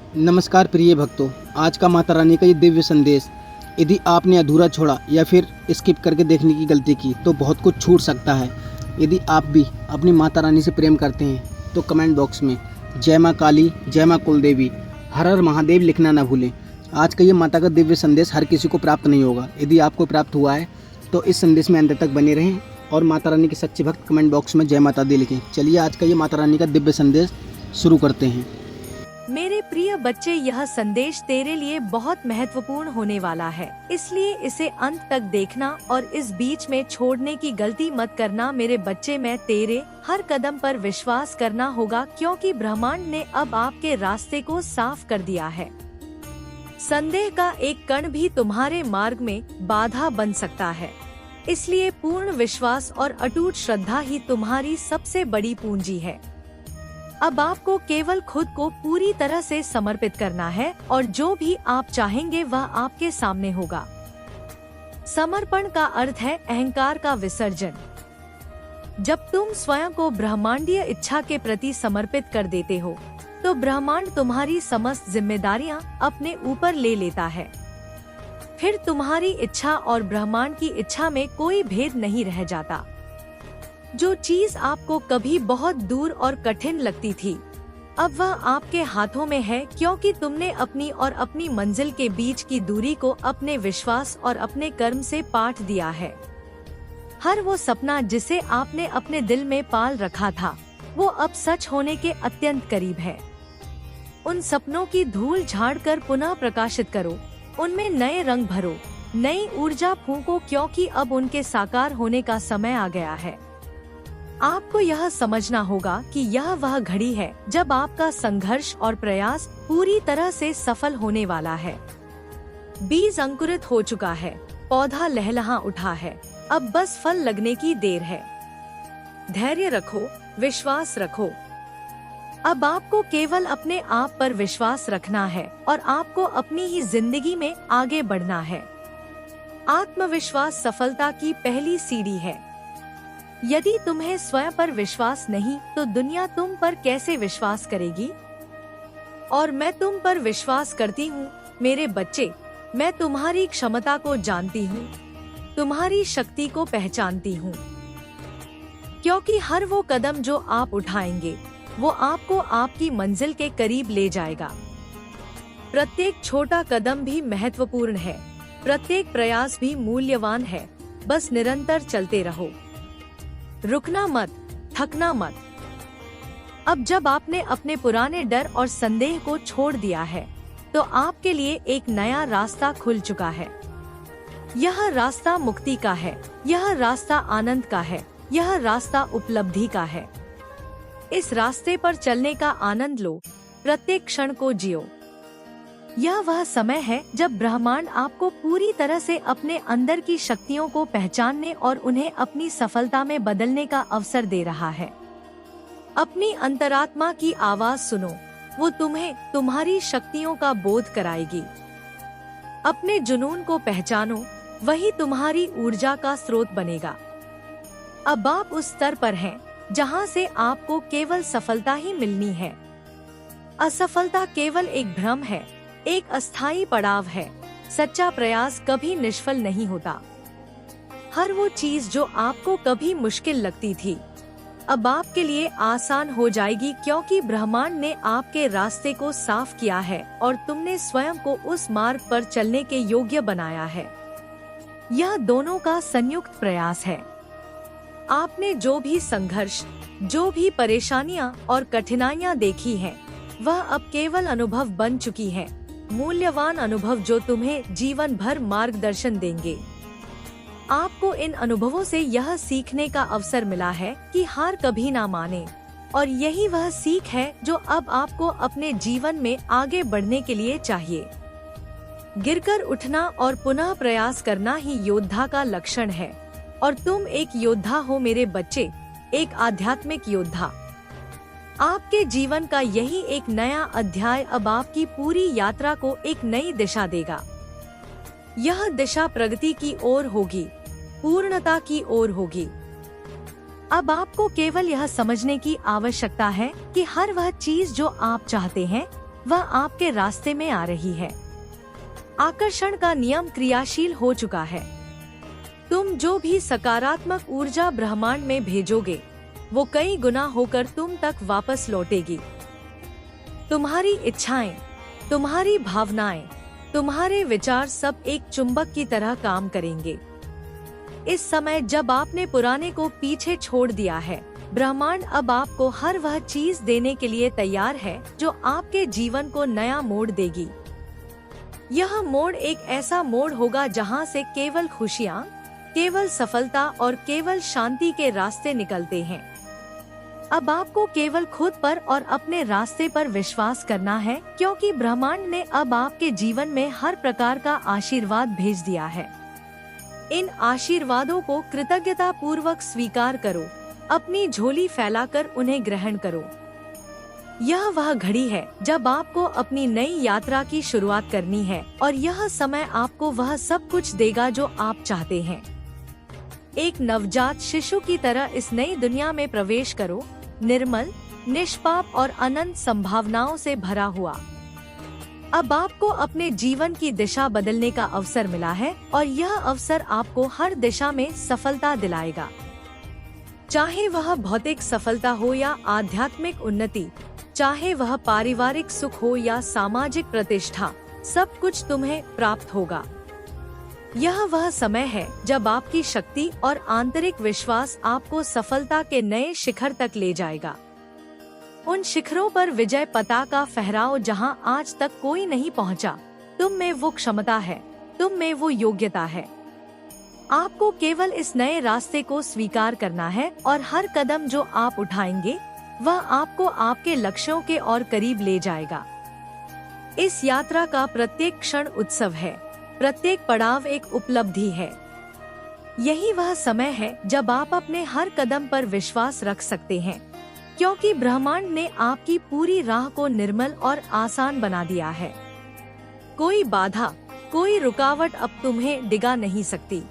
नमस्कार प्रिय भक्तों, आज का माता रानी का ये दिव्य संदेश यदि आपने अधूरा छोड़ा या फिर स्किप करके देखने की गलती की तो बहुत कुछ छूट सकता है। यदि आप भी अपनी माता रानी से प्रेम करते हैं तो कमेंट बॉक्स में जय माँ काली, जय माँ कुलदेवी, हर हर महादेव लिखना ना भूलें। आज का ये माता का दिव्य संदेश हर किसी को प्राप्त नहीं होगा। यदि आपको प्राप्त हुआ है तो इस संदेश में अंत तक बने रहें और माता रानी के सच्चे भक्त कमेंट बॉक्स में जय माता दी लिखें। चलिए आज का ये माता रानी का दिव्य संदेश शुरू करते हैं। मेरे प्रिय बच्चे, यह संदेश तेरे लिए बहुत महत्वपूर्ण होने वाला है, इसलिए इसे अंत तक देखना और इस बीच में छोड़ने की गलती मत करना। मेरे बच्चे, मैं तेरे हर कदम पर विश्वास करना होगा क्योंकि ब्रह्मांड ने अब आपके रास्ते को साफ कर दिया है। संदेह का एक कण भी तुम्हारे मार्ग में बाधा बन सकता है, इसलिए पूर्ण विश्वास और अटूट श्रद्धा ही तुम्हारी सबसे बड़ी पूंजी है। अब आपको केवल खुद को पूरी तरह से समर्पित करना है और जो भी आप चाहेंगे वह आपके सामने होगा। समर्पण का अर्थ है अहंकार का विसर्जन। जब तुम स्वयं को ब्रह्मांडीय इच्छा के प्रति समर्पित कर देते हो तो ब्रह्मांड तुम्हारी समस्त जिम्मेदारियां अपने ऊपर ले लेता है। फिर तुम्हारी इच्छा और ब्रह्मांड की इच्छा में कोई भेद नहीं रह जाता। जो चीज आपको कभी बहुत दूर और कठिन लगती थी, अब वह आपके हाथों में है क्योंकि तुमने अपनी और अपनी मंजिल के बीच की दूरी को अपने विश्वास और अपने कर्म से पाट दिया है। हर वो सपना जिसे आपने अपने दिल में पाल रखा था, वो अब सच होने के अत्यंत करीब है। उन सपनों की धूल झाड़कर पुनः प्रकाशित करो, उनमें नए रंग भरो, नई ऊर्जा फूंको क्योंकि अब उनके साकार होने का समय आ गया है। आपको यह समझना होगा कि यह वह घड़ी है जब आपका संघर्ष और प्रयास पूरी तरह से सफल होने वाला है। बीज अंकुरित हो चुका है, पौधा लहलहा उठा है, अब बस फल लगने की देर है। धैर्य रखो, विश्वास रखो। अब आपको केवल अपने आप पर विश्वास रखना है और आपको अपनी ही जिंदगी में आगे बढ़ना है। आत्मविश्वास सफलता की पहली सीढ़ी है। यदि तुम्हें स्वयं पर विश्वास नहीं तो दुनिया तुम पर कैसे विश्वास करेगी? और मैं तुम पर विश्वास करती हूँ मेरे बच्चे। मैं तुम्हारी क्षमता को जानती हूँ, तुम्हारी शक्ति को पहचानती हूँ, क्योंकि हर वो कदम जो आप उठाएंगे वो आपको आपकी मंजिल के करीब ले जाएगा। प्रत्येक छोटा कदम भी महत्वपूर्ण है, प्रत्येक प्रयास भी मूल्यवान है। बस निरंतर चलते रहो, रुकना मत, थकना मत। अब जब आपने अपने पुराने डर और संदेह को छोड़ दिया है तो आपके लिए एक नया रास्ता खुल चुका है। यह रास्ता मुक्ति का है, यह रास्ता आनंद का है, यह रास्ता उपलब्धि का है। इस रास्ते पर चलने का आनंद लो, प्रत्येक क्षण को जियो। यह वह समय है जब ब्रह्मांड आपको पूरी तरह से अपने अंदर की शक्तियों को पहचानने और उन्हें अपनी सफलता में बदलने का अवसर दे रहा है। अपनी अंतरात्मा की आवाज सुनो, वो तुम्हें तुम्हारी शक्तियों का बोध कराएगी। अपने जुनून को पहचानो, वही तुम्हारी ऊर्जा का स्रोत बनेगा। अब आप उस स्तर पर हैं जहां से आपको केवल सफलता ही मिलनी है। असफलता केवल एक भ्रम है, एक अस्थायी पड़ाव है। सच्चा प्रयास कभी निष्फल नहीं होता। हर वो चीज जो आपको कभी मुश्किल लगती थी अब आपके लिए आसान हो जाएगी क्योंकि ब्रह्मांड ने आपके रास्ते को साफ किया है और तुमने स्वयं को उस मार्ग पर चलने के योग्य बनाया है। यह दोनों का संयुक्त प्रयास है। आपने जो भी संघर्ष, जो भी परेशानियां और कठिनाइयां देखी हैं, वह अब केवल अनुभव बन चुकी है, मूल्यवान अनुभव जो तुम्हें जीवन भर मार्गदर्शन देंगे। आपको इन अनुभवों से यह सीखने का अवसर मिला है कि हार कभी ना माने, और यही वह सीख है जो अब आपको अपने जीवन में आगे बढ़ने के लिए चाहिए। गिरकर उठना और पुनः प्रयास करना ही योद्धा का लक्षण है, और तुम एक योद्धा हो मेरे बच्चे, एक आध्यात्मिक योद्धा। आपके जीवन का यही एक नया अध्याय अब आपकी पूरी यात्रा को एक नई दिशा देगा। यह दिशा प्रगति की ओर होगी, पूर्णता की ओर होगी। अब आपको केवल यह समझने की आवश्यकता है कि हर वह चीज जो आप चाहते हैं वह आपके रास्ते में आ रही है। आकर्षण का नियम क्रियाशील हो चुका है। तुम जो भी सकारात्मक ऊर्जा ब्रह्मांड में भेजोगे वो कई गुना होकर तुम तक वापस लौटेगी। तुम्हारी इच्छाएं, तुम्हारी भावनाएं, तुम्हारे विचार सब एक चुंबक की तरह काम करेंगे। इस समय जब आपने पुराने को पीछे छोड़ दिया है, ब्रह्मांड अब आपको हर वह चीज देने के लिए तैयार है जो आपके जीवन को नया मोड़ देगी। यह मोड़ एक ऐसा मोड़ होगा जहां से केवल खुशियां, केवल सफलता और केवल शांति के रास्ते निकलते हैं। अब आपको केवल खुद पर और अपने रास्ते पर विश्वास करना है, क्योंकि ब्रह्मांड ने अब आपके जीवन में हर प्रकार का आशीर्वाद भेज दिया है। इन आशीर्वादों को कृतज्ञता पूर्वक स्वीकार करो, अपनी झोली फैलाकर उन्हें ग्रहण करो। यह वह घड़ी है जब आपको अपनी नई यात्रा की शुरुआत करनी है और यह समय आपको वह सब कुछ देगा जो आप चाहते हैं। एक नवजात शिशु की तरह इस नई दुनिया में प्रवेश करो, निर्मल, निष्पाप और अनंत संभावनाओं से भरा हुआ। अब आपको अपने जीवन की दिशा बदलने का अवसर मिला है और यह अवसर आपको हर दिशा में सफलता दिलाएगा। चाहे वह भौतिक सफलता हो या आध्यात्मिक उन्नति, चाहे वह पारिवारिक सुख हो या सामाजिक प्रतिष्ठा, सब कुछ तुम्हें प्राप्त होगा। यह वह समय है जब आपकी शक्ति और आंतरिक विश्वास आपको सफलता के नए शिखर तक ले जाएगा। उन शिखरों पर विजय पताका फहराओ जहां आज तक कोई नहीं पहुंचा। तुम में वो क्षमता है, तुम में वो योग्यता है। आपको केवल इस नए रास्ते को स्वीकार करना है और हर कदम जो आप उठाएंगे वह आपको आपके लक्ष्यों के और करीब ले जाएगा। इस यात्रा का प्रत्येक क्षण उत्सव है, प्रत्येक पड़ाव एक उपलब्धि है। यही वह समय है जब आप अपने हर कदम पर विश्वास रख सकते हैं, क्योंकि ब्रह्मांड ने आपकी पूरी राह को निर्मल और आसान बना दिया है। कोई बाधा, कोई रुकावट अब तुम्हें डिगा नहीं सकती।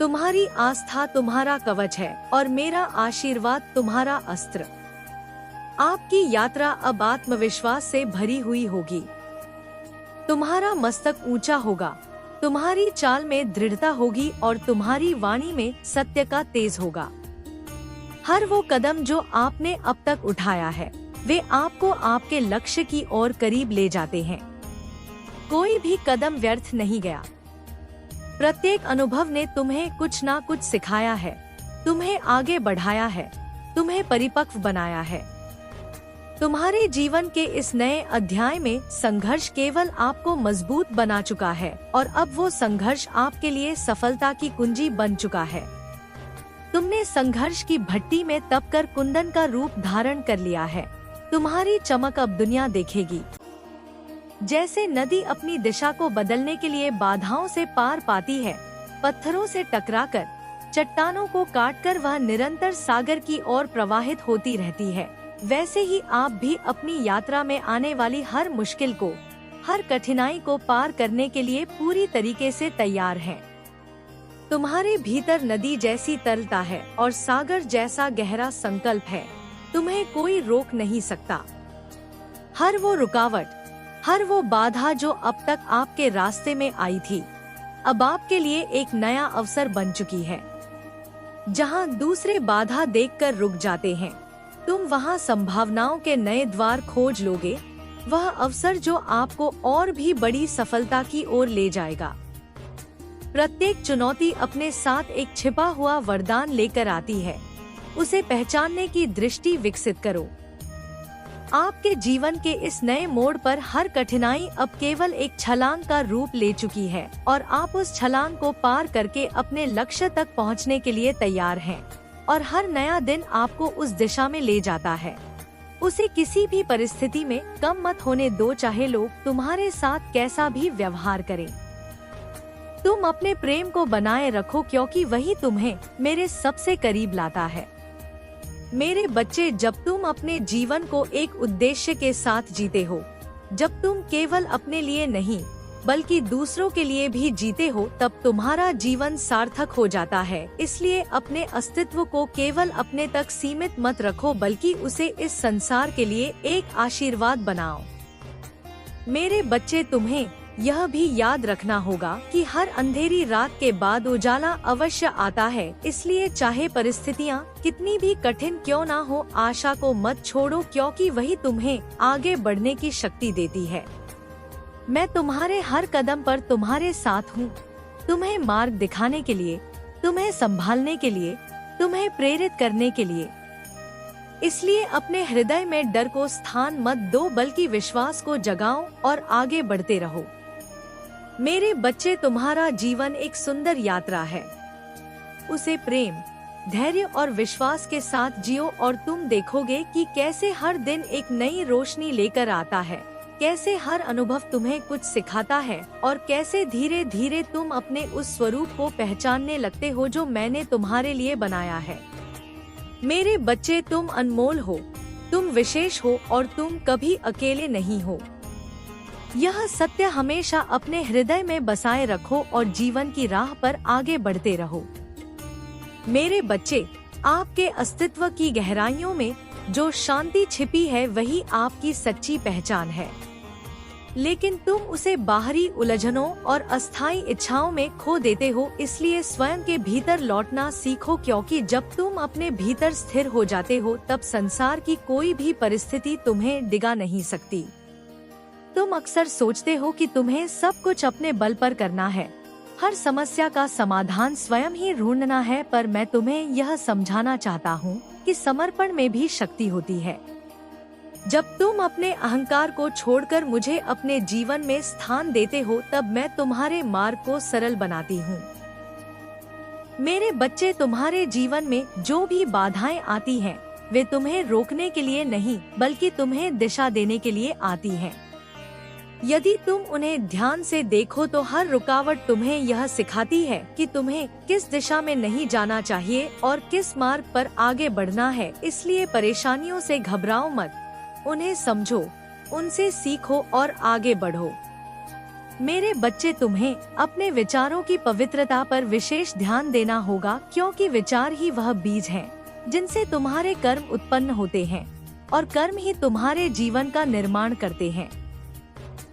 तुम्हारी आस्था तुम्हारा कवच है और मेरा आशीर्वाद तुम्हारा अस्त्र। आपकी यात्रा अब आत्मविश्वास से भरी हुई होगी। तुम्हारा मस्तक ऊंचा होगा, तुम्हारी चाल में दृढ़ता होगी और तुम्हारी वाणी में सत्य का तेज होगा। हर वो कदम जो आपने अब तक उठाया है वे आपको आपके लक्ष्य की ओर करीब ले जाते हैं। कोई भी कदम व्यर्थ नहीं गया। प्रत्येक अनुभव ने तुम्हें कुछ ना कुछ सिखाया है, तुम्हें आगे बढ़ाया है, तुम्हें परिपक्व बनाया है। तुम्हारे जीवन के इस नए अध्याय में संघर्ष केवल आपको मजबूत बना चुका है और अब वो संघर्ष आपके लिए सफलता की कुंजी बन चुका है। तुमने संघर्ष की भट्टी में तपकर कुंदन का रूप धारण कर लिया है। तुम्हारी चमक अब दुनिया देखेगी। जैसे नदी अपनी दिशा को बदलने के लिए बाधाओं से पार पाती है, पत्थरों से टकराकर, चट्टानों को काटकर वह निरंतर सागर की ओर प्रवाहित होती रहती है, वैसे ही आप भी अपनी यात्रा में आने वाली हर मुश्किल को, हर कठिनाई को पार करने के लिए पूरी तरीके से तैयार हैं। तुम्हारे भीतर नदी जैसी तरलता है और सागर जैसा गहरा संकल्प है। तुम्हें कोई रोक नहीं सकता। हर वो रुकावट, हर वो बाधा जो अब तक आपके रास्ते में आई थी, अब आपके लिए एक नया अवसर बन चुकी है। जहां दूसरे बाधा देखकर रुक जाते हैं, तुम वहां संभावनाओं के नए द्वार खोज लोगे। वह अवसर जो आपको और भी बड़ी सफलता की ओर ले जाएगा। प्रत्येक चुनौती अपने साथ एक छिपा हुआ वरदान लेकर आती है। उसे पहचानने की दृष्टि विकसित करो। आपके जीवन के इस नए मोड़ पर हर कठिनाई अब केवल एक छलांग का रूप ले चुकी है और आप उस छलांग को पार करके अपने लक्ष्य तक पहुंचने के लिए तैयार हैं। और हर नया दिन आपको उस दिशा में ले जाता है। उसे किसी भी परिस्थिति में कम मत होने दो, चाहे लोग तुम्हारे साथ कैसा भी व्यवहार करें। तुम अपने प्रेम को बनाए रखो, क्योंकि वही तुम्हें मेरे सबसे करीब लाता है। मेरे बच्चे, जब तुम अपने जीवन को एक उद्देश्य के साथ जीते हो, जब तुम केवल अपने लिए नहीं बल्कि दूसरों के लिए भी जीते हो, तब तुम्हारा जीवन सार्थक हो जाता है। इसलिए अपने अस्तित्व को केवल अपने तक सीमित मत रखो, बल्कि उसे इस संसार के लिए एक आशीर्वाद बनाओ। मेरे बच्चे, तुम्हें यह भी याद रखना होगा कि हर अंधेरी रात के बाद उजाला अवश्य आता है। इसलिए चाहे परिस्थितियाँ कितनी भी कठिन क्यों ना हो, आशा को मत छोड़ो, क्योंकि वही तुम्हें आगे बढ़ने की शक्ति देती है। मैं तुम्हारे हर कदम पर तुम्हारे साथ हूँ, तुम्हें मार्ग दिखाने के लिए, तुम्हें संभालने के लिए, तुम्हें प्रेरित करने के लिए। इसलिए अपने हृदय में डर को स्थान मत दो, बल्कि विश्वास को जगाओ और आगे बढ़ते रहो। मेरे बच्चे, तुम्हारा जीवन एक सुंदर यात्रा है। उसे प्रेम, धैर्य और विश्वास के साथ जियो और तुम देखोगे कि कैसे हर दिन एक नई रोशनी लेकर आता है, कैसे हर अनुभव तुम्हें कुछ सिखाता है और कैसे धीरे धीरे तुम अपने उस स्वरूप को पहचानने लगते हो जो मैंने तुम्हारे लिए बनाया है। मेरे बच्चे, तुम अनमोल हो, तुम विशेष हो और तुम कभी अकेले नहीं हो। यह सत्य हमेशा अपने हृदय में बसाए रखो और जीवन की राह पर आगे बढ़ते रहो। मेरे बच्चे, आपके अस्तित्व की गहराइयों में जो शांति छिपी है वही आपकी सच्ची पहचान है। लेकिन तुम उसे बाहरी उलझनों और अस्थायी इच्छाओं में खो देते हो। इसलिए स्वयं के भीतर लौटना सीखो, क्योंकि जब तुम अपने भीतर स्थिर हो जाते हो तब संसार की कोई भी परिस्थिति तुम्हें डिगा नहीं सकती। तुम अक्सर सोचते हो कि तुम्हें सब कुछ अपने बल पर करना है, हर समस्या का समाधान स्वयं ही ढूंढना है, पर मैं तुम्हें यह समझाना चाहता हूँ कि समर्पण में भी शक्ति होती है। जब तुम अपने अहंकार को छोड़कर मुझे अपने जीवन में स्थान देते हो तब मैं तुम्हारे मार्ग को सरल बनाती हूँ। मेरे बच्चे, तुम्हारे जीवन में जो भी बाधाएं आती हैं, वे तुम्हें रोकने के लिए नहीं बल्कि तुम्हें दिशा देने के लिए आती हैं। यदि तुम उन्हें ध्यान से देखो तो हर रुकावट तुम्हें यह सिखाती है कि तुम्हें किस दिशा में नहीं जाना चाहिए और किस मार्ग पर आगे बढ़ना है। इसलिए परेशानियों से घबराओ मत, उन्हें समझो, उनसे सीखो और आगे बढ़ो। मेरे बच्चे, तुम्हें अपने विचारों की पवित्रता पर विशेष ध्यान देना होगा, क्योंकि विचार ही वह बीज हैं जिनसे तुम्हारे कर्म उत्पन्न होते हैं और कर्म ही तुम्हारे जीवन का निर्माण करते हैं।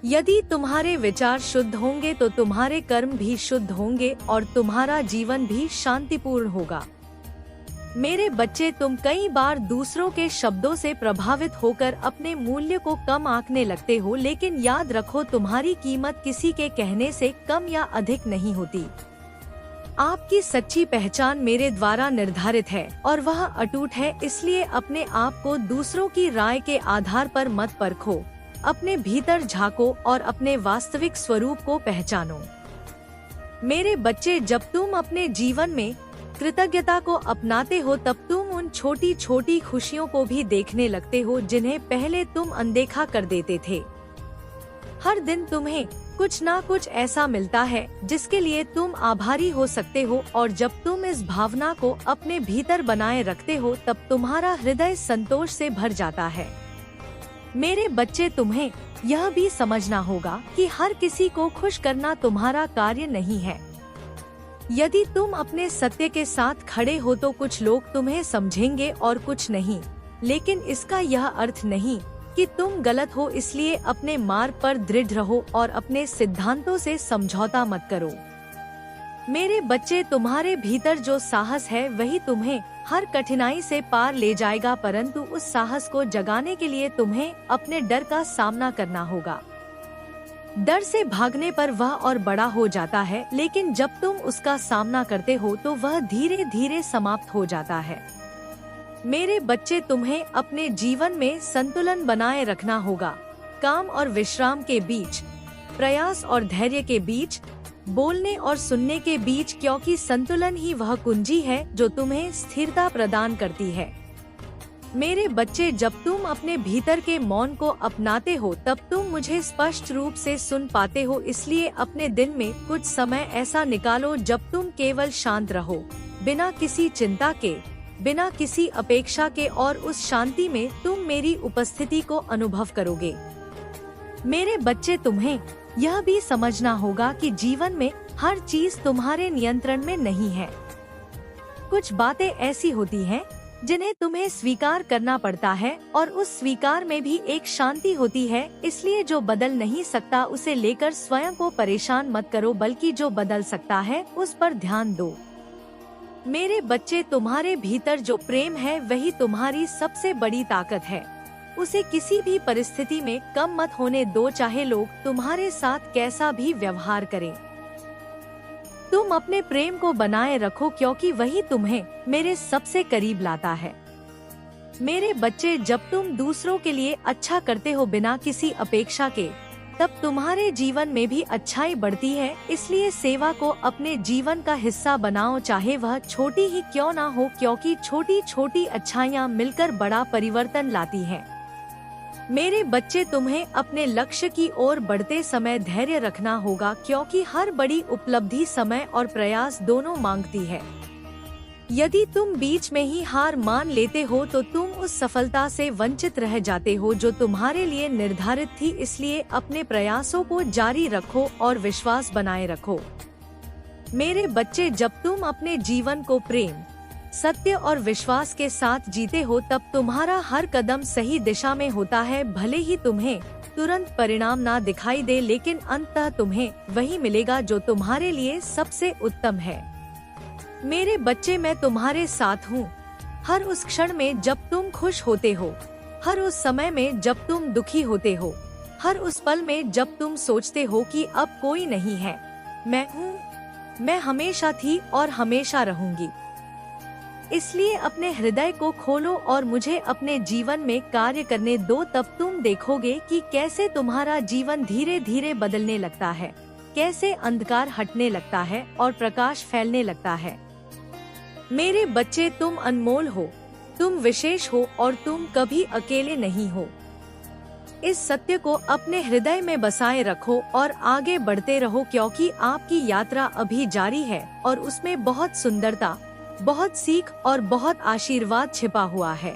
यदि तुम्हारे विचार शुद्ध होंगे तो तुम्हारे कर्म भी शुद्ध होंगे और तुम्हारा जीवन भी शांतिपूर्ण होगा। मेरे बच्चे, तुम कई बार दूसरों के शब्दों से प्रभावित होकर अपने मूल्य को कम आंकने लगते हो, लेकिन याद रखो, तुम्हारी कीमत किसी के कहने से कम या अधिक नहीं होती। आपकी सच्ची पहचान मेरे द्वारा निर्धारित है और वह अटूट है। इसलिए अपने आप को दूसरों की राय के आधार पर मत परखो, अपने भीतर झांको और अपने वास्तविक स्वरूप को पहचानो। मेरे बच्चे, जब तुम अपने जीवन में कृतज्ञता को अपनाते हो तब तुम उन छोटी छोटी खुशियों को भी देखने लगते हो जिन्हें पहले तुम अनदेखा कर देते थे। हर दिन तुम्हें कुछ ना कुछ ऐसा मिलता है जिसके लिए तुम आभारी हो सकते हो, और जब तुम इस भावना को अपने भीतर बनाए रखते हो तब तुम्हारा हृदय संतोष से भर जाता है। मेरे बच्चे, तुम्हें यह भी समझना होगा कि हर किसी को खुश करना तुम्हारा कार्य नहीं है। यदि तुम अपने सत्य के साथ खड़े हो तो कुछ लोग तुम्हें समझेंगे और कुछ नहीं, लेकिन इसका यह अर्थ नहीं कि तुम गलत हो। इसलिए अपने मार्ग पर दृढ़ रहो और अपने सिद्धांतों से समझौता मत करो। मेरे बच्चे, तुम्हारे भीतर जो साहस है वही तुम्हें हर कठिनाई से पार ले जाएगा, परंतु उस साहस को जगाने के लिए तुम्हें अपने डर का सामना करना होगा। डर से भागने पर वह और बड़ा हो जाता है, लेकिन जब तुम उसका सामना करते हो तो वह धीरे धीरे समाप्त हो जाता है। मेरे बच्चे, तुम्हें अपने जीवन में संतुलन बनाए रखना होगा, काम और विश्राम के बीच, प्रयास और धैर्य के बीच, बोलने और सुनने के बीच, क्योंकि संतुलन ही वह कुंजी है जो तुम्हें स्थिरता प्रदान करती है। मेरे बच्चे, जब तुम अपने भीतर के मौन को अपनाते हो तब तुम मुझे स्पष्ट रूप से सुन पाते हो। इसलिए अपने दिन में कुछ समय ऐसा निकालो जब तुम केवल शांत रहो, बिना किसी चिंता के, बिना किसी अपेक्षा के, और उस शांति में तुम मेरी उपस्थिति को अनुभव करोगे। मेरे बच्चे, तुम्हें यह भी समझना होगा कि जीवन में हर चीज तुम्हारे नियंत्रण में नहीं है। कुछ बातें ऐसी होती हैं जिन्हें तुम्हें स्वीकार करना पड़ता है, और उस स्वीकार में भी एक शांति होती है। इसलिए जो बदल नहीं सकता उसे लेकर स्वयं को परेशान मत करो, बल्कि जो बदल सकता है उस पर ध्यान दो। मेरे बच्चे, तुम्हारे भीतर जो प्रेम है वही तुम्हारी सबसे बड़ी ताकत है। उसे किसी भी परिस्थिति में कम मत होने दो, चाहे लोग तुम्हारे साथ कैसा भी व्यवहार करें। तुम अपने प्रेम को बनाए रखो, क्योंकि वही तुम्हें मेरे सबसे करीब लाता है। मेरे बच्चे, जब तुम दूसरों के लिए अच्छा करते हो बिना किसी अपेक्षा के, तब तुम्हारे जीवन में भी अच्छाई बढ़ती है। इसलिए सेवा को अपने जीवन का हिस्सा बनाओ, चाहे वह छोटी ही क्यों ना हो, क्योंकि छोटी छोटी अच्छाइयाँ मिलकर बड़ा परिवर्तन लाती हैं। मेरे बच्चे, तुम्हें अपने लक्ष्य की ओर बढ़ते समय धैर्य रखना होगा, क्योंकि हर बड़ी उपलब्धि समय और प्रयास दोनों मांगती है। यदि तुम बीच में ही हार मान लेते हो तो तुम उस सफलता से वंचित रह जाते हो जो तुम्हारे लिए निर्धारित थी। इसलिए अपने प्रयासों को जारी रखो और विश्वास बनाए रखो। मेरे बच्चे, जब तुम अपने जीवन को प्रेम, सत्य और विश्वास के साथ जीते हो, तब तुम्हारा हर कदम सही दिशा में होता है। भले ही तुम्हें तुरंत परिणाम ना दिखाई दे, लेकिन अंततः तुम्हें वही मिलेगा जो तुम्हारे लिए सबसे उत्तम है। मेरे बच्चे, मैं तुम्हारे साथ हूँ। हर उस क्षण में जब तुम खुश होते हो, हर उस समय में जब तुम दुखी होते हो, हर उस पल में जब तुम सोचते हो कि अब कोई नहीं है, मैं हूँ। मैं हमेशा थी और हमेशा रहूंगी। इसलिए अपने हृदय को खोलो और मुझे अपने जीवन में कार्य करने दो। तब तुम देखोगे कि कैसे तुम्हारा जीवन धीरे धीरे बदलने लगता है, कैसे अंधकार हटने लगता है और प्रकाश फैलने लगता है। मेरे बच्चे, तुम अनमोल हो, तुम विशेष हो और तुम कभी अकेले नहीं हो। इस सत्य को अपने हृदय में बसाए रखो और आगे बढ़ते रहो, क्योंकि आपकी यात्रा अभी जारी है और उसमें बहुत सुंदरता, बहुत सीख और बहुत आशीर्वाद छिपा हुआ है।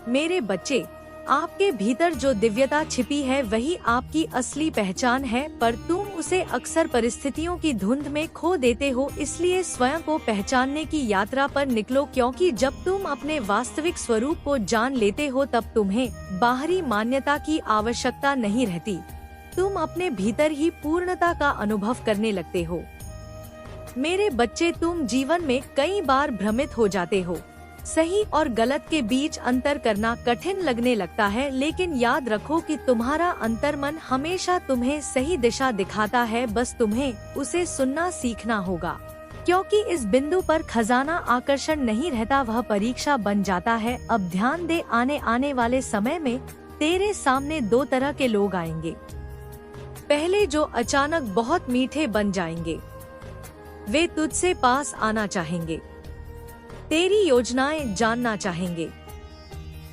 मेरे बच्चे, आपके भीतर जो दिव्यता छिपी है वही आपकी असली पहचान है, पर तुम उसे अक्सर परिस्थितियों की धुंध में खो देते हो। इसलिए स्वयं को पहचानने की यात्रा पर निकलो, क्योंकि जब तुम अपने वास्तविक स्वरूप को जान लेते हो तब तुम्हें बाहरी मान्यता की आवश्यकता नहीं रहती। तुम अपने भीतर ही पूर्णता का अनुभव करने लगते हो। मेरे बच्चे, तुम जीवन में कई बार भ्रमित हो जाते हो। सही और गलत के बीच अंतर करना कठिन लगने लगता है, लेकिन याद रखो कि तुम्हारा अंतर्मन हमेशा तुम्हें सही दिशा दिखाता है। बस तुम्हें उसे सुनना सीखना होगा, क्योंकि इस बिंदु पर खजाना आकर्षण नहीं रहता, वह परीक्षा बन जाता है। अब ध्यान दे, आने वाले समय में तेरे सामने दो तरह के लोग आएंगे। पहले जो अचानक बहुत मीठे बन जाएंगे, वे तुझसे पास आना चाहेंगे, तेरी योजनाएं जानना चाहेंगे,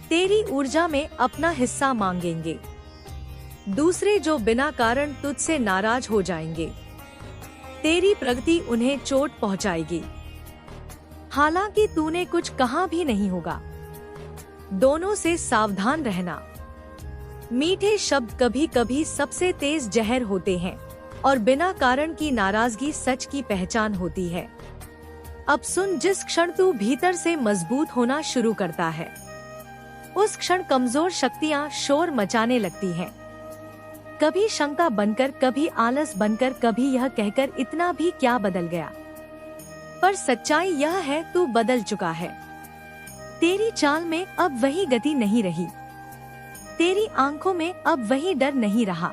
तेरी ऊर्जा में अपना हिस्सा मांगेंगे। दूसरे जो बिना कारण तुझसे नाराज हो जाएंगे, तेरी प्रगति उन्हें चोट पहुंचाएगी, हालांकि तूने कुछ कहा भी नहीं होगा। दोनों से सावधान रहना। मीठे शब्द कभी कभी सबसे तेज जहर होते हैं और बिना कारण की नाराजगी सच की पहचान होती है। अब सुन, जिस क्षण तू भीतर से मजबूत होना शुरू करता है, उस क्षण कमजोर शक्तियां शोर मचाने लगती हैं। कभी शंका बनकर, कभी आलस बनकर, कभी यह कहकर इतना भी क्या बदल गया। पर सच्चाई यह है, तू बदल चुका है। तेरी चाल में अब वही गति नहीं रही, तेरी आंखों में अब वही डर नहीं रहा।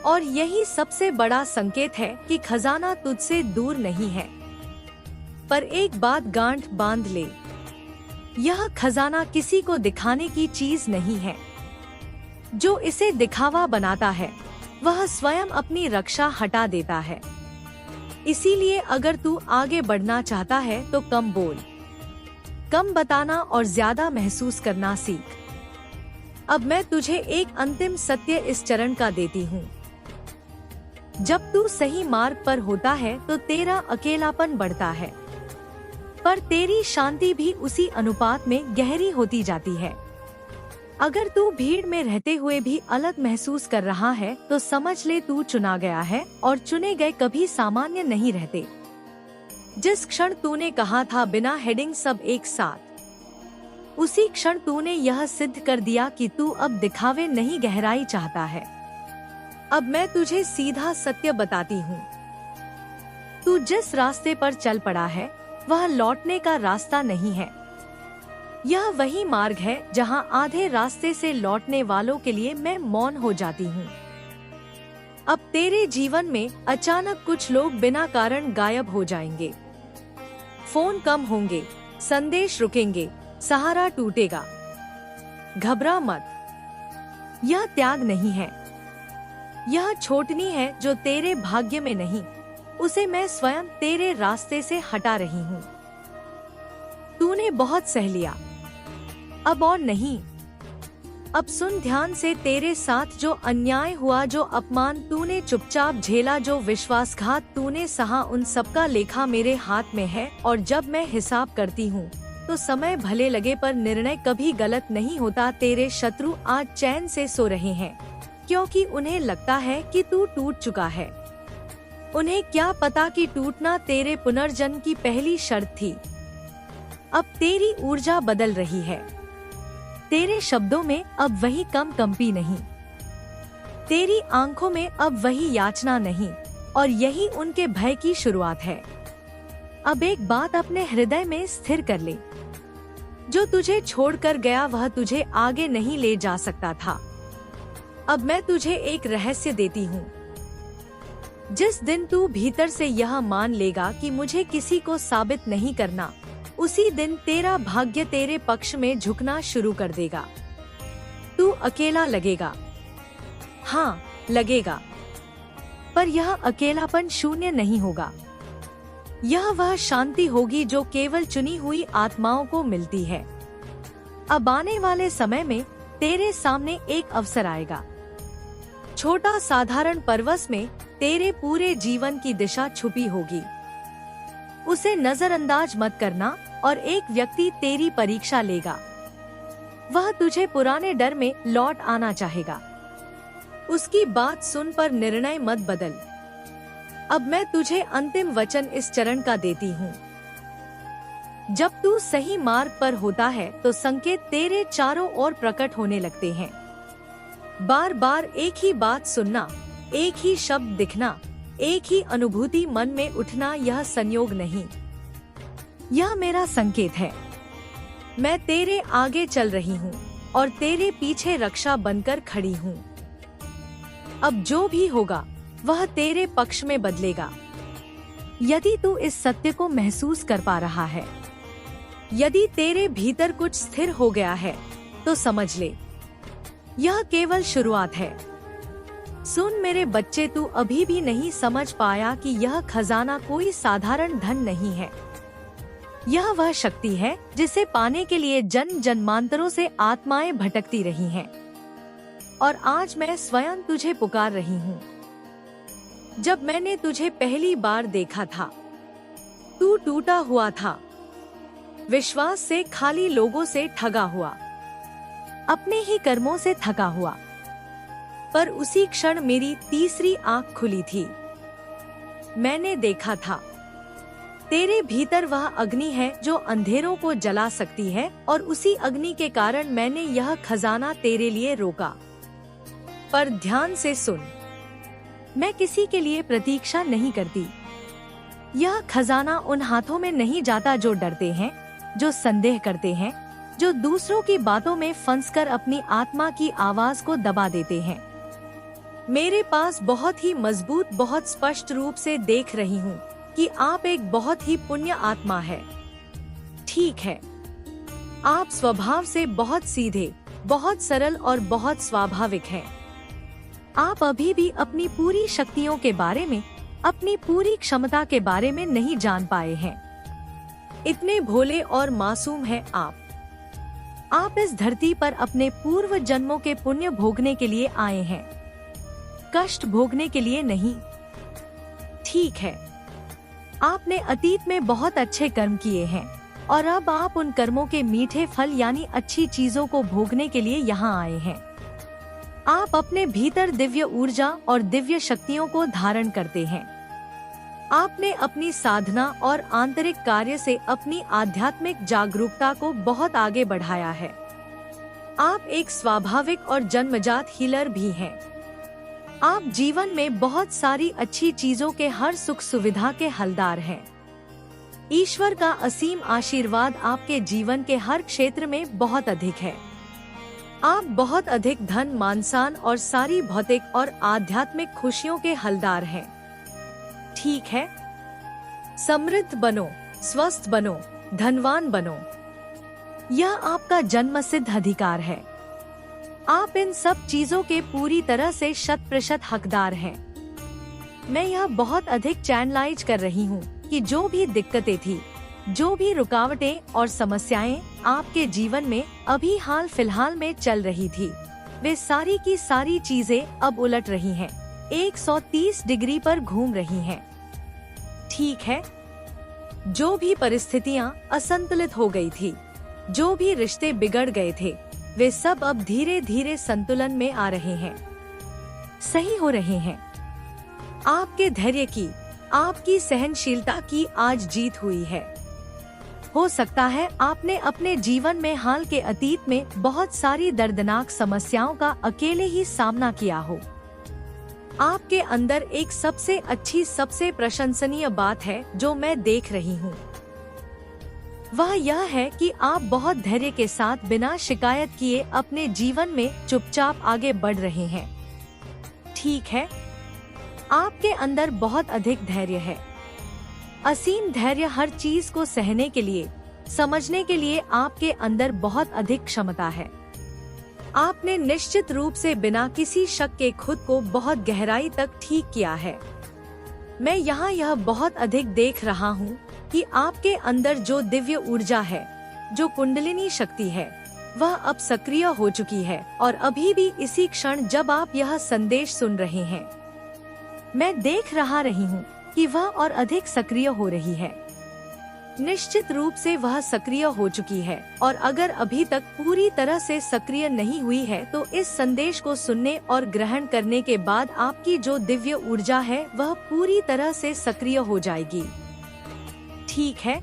और यही सबसे बड़ा संकेत है कि खजाना तुझसे दूर नहीं है। पर एक बात गांठ बांध ले, यह खजाना किसी को दिखाने की चीज नहीं है। जो इसे दिखावा बनाता है वह स्वयं अपनी रक्षा हटा देता है। इसीलिए अगर तू आगे बढ़ना चाहता है तो कम बोल, कम बताना और ज्यादा महसूस करना सीख। अब मैं तुझे एक अंतिम सत्य इस चरण का देती हूँ। जब तू सही मार्ग पर होता है तो तेरा अकेलापन बढ़ता है, पर तेरी शांति भी उसी अनुपात में गहरी होती जाती है। अगर तू भीड़ में रहते हुए भी अलग महसूस कर रहा है तो समझ ले तू चुना गया है और चुने गए कभी सामान्य नहीं रहते। जिस क्षण तूने कहा था बिना हेडिंग सब एक साथ, उसी क्षण तूने यह सिद्ध कर दिया कि तू अब दिखावे नहीं गहराई चाहता है। अब मैं तुझे सीधा सत्य बताती हूँ। तू जिस रास्ते पर चल पड़ा है वह लौटने का रास्ता नहीं है। यह वही मार्ग है जहाँ आधे रास्ते से लौटने वालों के लिए मैं मौन हो जाती हूँ। अब तेरे जीवन में अचानक कुछ लोग बिना कारण गायब हो जाएंगे। फोन कम होंगे, संदेश रुकेंगे, सहारा टूटेगा। घबरा मत, यह त्याग नहीं है। यह छोटनी है जो तेरे भाग्य में नहीं, उसे मैं स्वयं तेरे रास्ते से हटा रही हूँ। तूने बहुत सह लिया, अब और नहीं। अब सुन ध्यान से, तेरे साथ जो अन्याय हुआ, जो अपमान तूने चुपचाप झेला, जो विश्वासघात तूने सहा, उन सबका लेखा मेरे हाथ में है। और जब मैं हिसाब करती हूँ तो समय भले लगे पर निर्णय कभी गलत नहीं होता। तेरे शत्रु आज चैन से सो रहे हैं क्योंकि उन्हें लगता है कि तू टूट चुका है। उन्हें क्या पता कि टूटना तेरे पुनर्जन्म की पहली शर्त थी। अब तेरी ऊर्जा बदल रही है। तेरे शब्दों में अब वही कंपी नहीं, तेरी आंखों में अब वही याचना नहीं, और यही उनके भय की शुरुआत है। अब एक बात अपने हृदय में स्थिर कर ले, जो तुझे छोड़कर गया वह तुझे आगे नहीं ले जा सकता था। अब मैं तुझे एक रहस्य देती हूँ। जिस दिन तू भीतर से यह मान लेगा कि मुझे किसी को साबित नहीं करना, उसी दिन तेरा भाग्य तेरे पक्ष में झुकना शुरू कर देगा। तू अकेला लगेगा, हाँ लगेगा, पर यह अकेलापन शून्य नहीं होगा। यह वह शांति होगी जो केवल चुनी हुई आत्माओं को मिलती है। अब आने वाले समय में तेरे सामने एक अवसर आएगा। छोटा साधारण पर्वत में तेरे पूरे जीवन की दिशा छुपी होगी। उसे नजरअंदाज मत करना, और एक व्यक्ति तेरी परीक्षा लेगा। वह तुझे पुराने डर में लौट आना चाहेगा। उसकी बात सुन पर निर्णय मत बदल। अब मैं तुझे अंतिम वचन इस चरण का देती हूँ। जब तू सही मार्ग पर होता है तो संकेत तेरे चारों ओर प्रकट होने लगते हैं। बार बार एक ही बात सुनना, एक ही शब्द दिखना, एक ही अनुभूति मन में उठना, यह संयोग नहीं, यह मेरा संकेत है। मैं तेरे आगे चल रही हूँ और तेरे पीछे रक्षा बनकर खड़ी हूँ। अब जो भी होगा वह तेरे पक्ष में बदलेगा। यदि तू इस सत्य को महसूस कर पा रहा है, यदि तेरे भीतर कुछ स्थिर हो गया है, तो समझ ले यह केवल शुरुआत है। सुन मेरे बच्चे, तू अभी भी नहीं समझ पाया कि यह खजाना कोई साधारण धन नहीं है। यह वह शक्ति है जिसे पाने के लिए जन्म जन्मांतरों से आत्माएं भटकती रही हैं। और आज मैं स्वयं तुझे पुकार रही हूँ। जब मैंने तुझे पहली बार देखा था, तू टूटा हुआ था, विश्वास से खाली, लोगों से ठगा हुआ, अपने ही कर्मों से थका हुआ। पर उसी क्षण मेरी तीसरी आंख खुली थी। मैंने देखा था तेरे भीतर वह अग्नि है जो अंधेरों को जला सकती है, और उसी अग्नि के कारण मैंने यह खजाना तेरे लिए रोका। पर ध्यान से सुन, मैं किसी के लिए प्रतीक्षा नहीं करती। यह खजाना उन हाथों में नहीं जाता जो डरते हैं, जो संदेह करते हैं, जो दूसरों की बातों में फंसकर अपनी आत्मा की आवाज को दबा देते हैं। मेरे पास बहुत ही मजबूत, बहुत स्पष्ट रूप से देख रही हूँ कि आप एक बहुत ही पुण्य आत्मा है। ठीक है, आप स्वभाव से बहुत सीधे, बहुत सरल और बहुत स्वाभाविक हैं। आप अभी भी अपनी पूरी शक्तियों के बारे में, अपनी पूरी क्षमता के बारे में नहीं जान पाए हैं। इतने भोले और मासूम हैं आप। आप इस धरती पर अपने पूर्व जन्मों के पुण्य भोगने के लिए आए हैं, कष्ट भोगने के लिए नहीं। ठीक है, आपने अतीत में बहुत अच्छे कर्म किए हैं और अब आप उन कर्मों के मीठे फल यानी अच्छी चीजों को भोगने के लिए यहाँ आए हैं। आप अपने भीतर दिव्य ऊर्जा और दिव्य शक्तियों को धारण करते हैं। आपने अपनी साधना और आंतरिक कार्य से अपनी आध्यात्मिक जागरूकता को बहुत आगे बढ़ाया है। आप एक स्वाभाविक और जन्मजात हीलर भी हैं। आप जीवन में बहुत सारी अच्छी चीजों के हर सुख सुविधा के हलदार हैं। ईश्वर का असीम आशीर्वाद आपके जीवन के हर क्षेत्र में बहुत अधिक है। आप बहुत अधिक धन, मान सम्मान और सारी भौतिक और आध्यात्मिक खुशियों के हलदार हैं। ठीक है, समृद्ध बनो, स्वस्थ बनो, धनवान बनो। यह आपका जन्मसिद्ध अधिकार है। आप इन सब चीजों के पूरी तरह से 100% हकदार हैं। मैं यह बहुत अधिक चैनलाइज कर रही हूँ कि जो भी दिक्कतें थी, जो भी रुकावटें और समस्याएं आपके जीवन में अभी हाल फिलहाल में चल रही थी, वे सारी की सारी चीजें अब उलट रही हैं, 130 डिग्री पर घूम रही हैं। ठीक है, जो भी परिस्थितियां असंतुलित हो गई थी, जो भी रिश्ते बिगड़ गए थे, वे सब अब धीरे धीरे संतुलन में आ रहे हैं, सही हो रहे हैं। आपके धैर्य की, आपकी सहनशीलता की आज जीत हुई है। हो सकता है आपने अपने जीवन में हाल के अतीत में बहुत सारी दर्दनाक समस्याओं का अकेले ही सामना किया हो। आपके अंदर एक सबसे अच्छी, सबसे प्रशंसनीय बात है जो मैं देख रही हूँ। वह यह है कि आप बहुत धैर्य के साथ बिना शिकायत किए अपने जीवन में चुपचाप आगे बढ़ रहे हैं। ठीक है, आपके अंदर बहुत अधिक धैर्य है। असीम धैर्य, हर चीज को सहने के लिए, समझने के लिए आपके अंदर बहुत अधिक क्षमता है। आपने निश्चित रूप से बिना किसी शक के खुद को बहुत गहराई तक ठीक किया है। मैं यहाँ यह बहुत अधिक देख रहा हूँ कि आपके अंदर जो दिव्य ऊर्जा है, जो कुंडलिनी शक्ति है, वह अब सक्रिय हो चुकी है और अभी भी इसी क्षण जब आप यह संदेश सुन रहे हैं, मैं देख रही हूँ कि वह और अधिक सक्रिय हो रही है। निश्चित रूप से वह सक्रिय हो चुकी है और अगर अभी तक पूरी तरह से सक्रिय नहीं हुई है तो इस संदेश को सुनने और ग्रहण करने के बाद आपकी जो दिव्य ऊर्जा है वह पूरी तरह से सक्रिय हो जाएगी। ठीक है,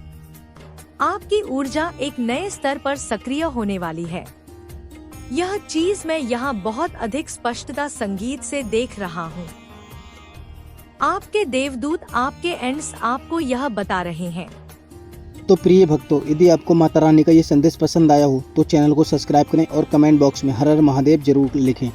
आपकी ऊर्जा एक नए स्तर पर सक्रिय होने वाली है। यह चीज मैं यहाँ बहुत अधिक स्पष्टता संगीत से देख रहा हूँ। आपके देवदूत, आपके एंड्स आपको यह बता रहे हैं। तो प्रिय भक्तों, यदि आपको माता रानी का ये संदेश पसंद आया हो तो चैनल को सब्सक्राइब करें और कमेंट बॉक्स में हर हर महादेव जरूर लिखें।